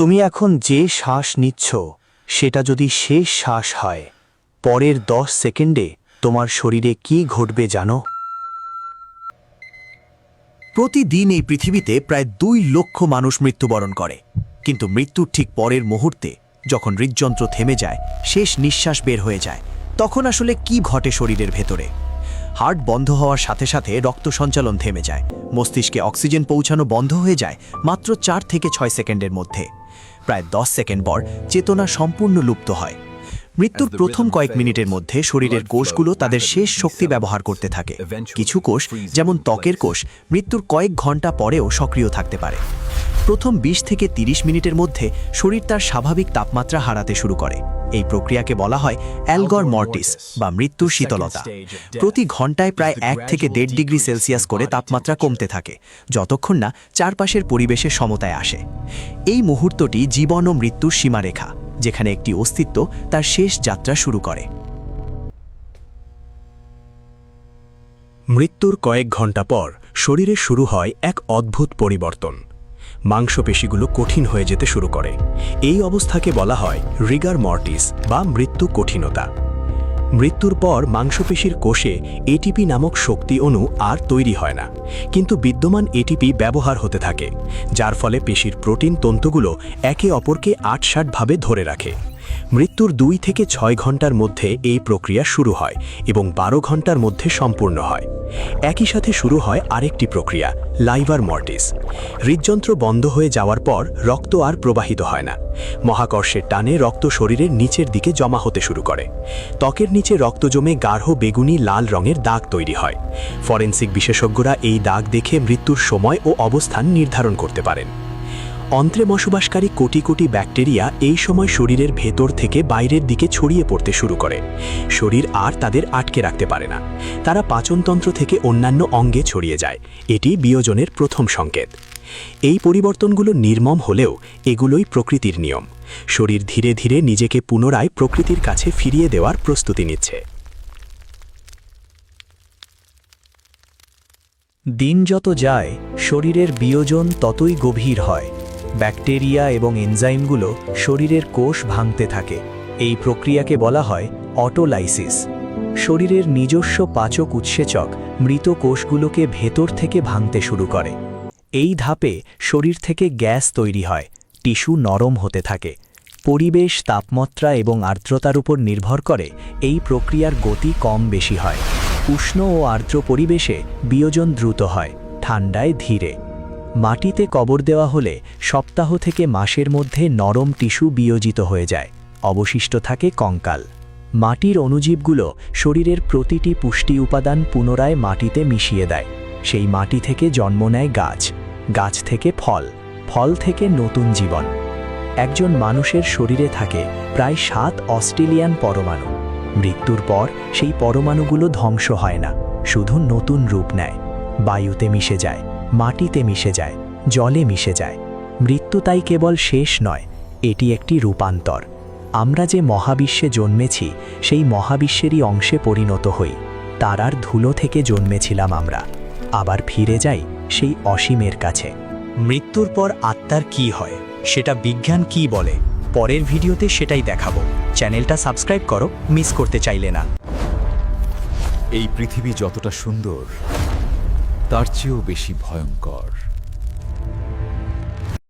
তুমি এখন যে শ্বাস নিচ্ছ সেটা যদি শেষ শ্বাস হয়, পরের 10 সেকেন্ডে তোমার শরীরে কি ঘটবে জানো? প্রতিদিন এই পৃথিবীতে প্রায় 2 লক্ষ মানুষ মৃত্যুবরণ করে, কিন্তু মৃত্যুর ঠিক পরের মুহূর্তে যখন হৃদযন্ত্র থেমে যায়, শেষ নিঃশ্বাস বের হয়ে যায়, তখন আসলে কি ঘটে শরীরের ভেতরে? হার্ট বন্ধ হওয়ার সাথে সাথে রক্ত সঞ্চালন থেমে যায়, মস্তিষ্কে অক্সিজেন পৌঁছানো বন্ধ হয়ে যায় মাত্র 4 থেকে 6 সেকেন্ডের মধ্যে। প্রায় 10 সেকেন্ড পর চেতনা সম্পূর্ণ লুপ্ত হয়। মৃত্যুর প্রথম কয়েক মিনিটের মধ্যে শরীরের কোষগুলো তাদের শেষ শক্তি ব্যবহার করতে থাকে। কিছু কোষ, যেমন ত্বকের কোষ, মৃত্যুর কয়েক ঘন্টা পরেও সক্রিয় থাকতে পারে। প্রথম 20 থেকে 30 মিনিটের মধ্যে শরীর তার স্বাভাবিক তাপমাত্রা হারাতে শুরু করে। এই প্রক্রিয়াকে বলা হয় অ্যালগর মর্টিস বা মৃত্যুর শীতলতা। প্রতি ঘন্টায় প্রায় 1 থেকে 1.5 ডিগ্রি সেলসিয়াস করে তাপমাত্রা কমতে থাকে, যতক্ষণ না চারপাশের পরিবেশের সমতায় আসে। এই মুহূর্তটি জীবন ও মৃত্যুর সীমারেখা, যেখানে একটি অস্তিত্ব তার শেষ যাত্রা শুরু করে। মৃত্যুর কয়েক ঘন্টা পর শরীরে শুরু হয় এক অদ্ভুত পরিবর্তন। মাংসপেশিগুলো কঠিন হয়ে যেতে শুরু করে। এই অবস্থাকে বলা হয় রিগার মর্টিস বা মৃত্যু কঠিনতা। মৃত্যুর পর মাংসপেশির কোষে এটিপি নামক শক্তি অণু আর তৈরি হয় না, কিন্তু বিদ্যমান এটিপি ব্যবহার হতে থাকে, যার ফলে পেশির প্রোটিন তন্তুগুলো একে অপরকে আটসাটভাবে ধরে রাখে। মৃত্যুর 2 থেকে 6 ঘন্টার মধ্যে এই প্রক্রিয়া শুরু হয় এবং 12 ঘন্টার মধ্যে সম্পূর্ণ হয়। একই সাথে শুরু হয় আরেকটি প্রক্রিয়া, লাইভার মর্টিস। হৃদযন্ত্র বন্ধ হয়ে যাওয়ার পর রক্ত আর প্রবাহিত হয় না। মহাকর্ষের টানে রক্ত শরীরের নিচের দিকে জমা হতে শুরু করে। ত্বকের নিচে রক্ত জমে গাঢ় বেগুনি লাল রঙের দাগ তৈরি হয়। ফরেনসিক বিশেষজ্ঞরা এই দাগ দেখে মৃত্যুর সময় ও অবস্থান নির্ধারণ করতে পারেন। অন্ত্রে বসবাসকারী কোটি কোটি ব্যাকটেরিয়া এই সময় শরীরের ভেতর থেকে বাইরের দিকে ছড়িয়ে পড়তে শুরু করে। শরীর আর তাদের আটকে রাখতে পারে না। তারা পাচনতন্ত্র থেকে অন্যান্য অঙ্গে ছড়িয়ে যায়। এটি বিয়োজনের প্রথম সংকেত। এই পরিবর্তনগুলো নির্মম হলেও এগুলোই প্রকৃতির নিয়ম। শরীর ধীরে ধীরে নিজেকে পুনরায় প্রকৃতির কাছে ফিরিয়ে দেওয়ার প্রস্তুতি নিচ্ছে। দিন যত যায়, শরীরের বিয়োজন ততই গভীর হয়। ব্যাকটেরিয়া এবং এনজাইমগুলো শরীরের কোষ ভাঙতে থাকে। এই প্রক্রিয়াকে বলা হয় অটোলাইসিস। শরীরের নিজস্ব পাচক উৎসেচক মৃত কোষগুলোকে ভেতর থেকে ভাঙতে শুরু করে। এই ধাপে শরীর থেকে গ্যাস তৈরি হয়, টিস্যু নরম হতে থাকে। পরিবেশ, তাপমাত্রা এবং আর্দ্রতার উপর নির্ভর করে এই প্রক্রিয়ার গতি কম বেশি হয়। উষ্ণ ও আর্দ্র পরিবেশে বিয়োজন দ্রুত হয়, ঠান্ডায় ধীরে। মাটিতে কবর দেওয়া হলে সপ্তাহ থেকে মাসের মধ্যে নরম টিস্যু বিয়োজিত হয়ে যায়, অবশিষ্ট থাকে কঙ্কাল। মাটির অণুজীবগুলো শরীরের প্রতিটি পুষ্টি উপাদান পুনরায় মাটিতে মিশিয়ে দেয়। সেই মাটি থেকে জন্ম নেয় গাছ, গাছ থেকে ফল, ফল থেকে নতুন জীবন। একজন মানুষের শরীরে থাকে প্রায় 7 অস্ট্রেলিয়ান পরমাণু। মৃত্যুর পর সেই পরমাণুগুলো ধ্বংস হয় না, শুধু নতুন রূপ নেয়। বায়ুতে মিশে যায়, মাটিতে মিশে যায়, জলে মিশে যায়। মৃত্যু তাই কেবল শেষ নয়, এটি একটি রূপান্তর। আমরা যে মহাবিশ্বে জন্মেছি সেই মহাবিশ্বেরই অংশে পরিণত হই। তারার ধুলো থেকে জন্মেছিলাম আমরা, আবার ফিরে যাই সেই অসীমের কাছে। মৃত্যুর পর আত্মার কি হয়, সেটা বিজ্ঞান কি বলে, পরের ভিডিওতে সেটাই দেখাবো। চ্যানেলটা সাবস্ক্রাইব করো, মিস করতে চাইলে না। এই পৃথিবী যতটা সুন্দর, তার চেয়েও বেশি ভয়ঙ্কর।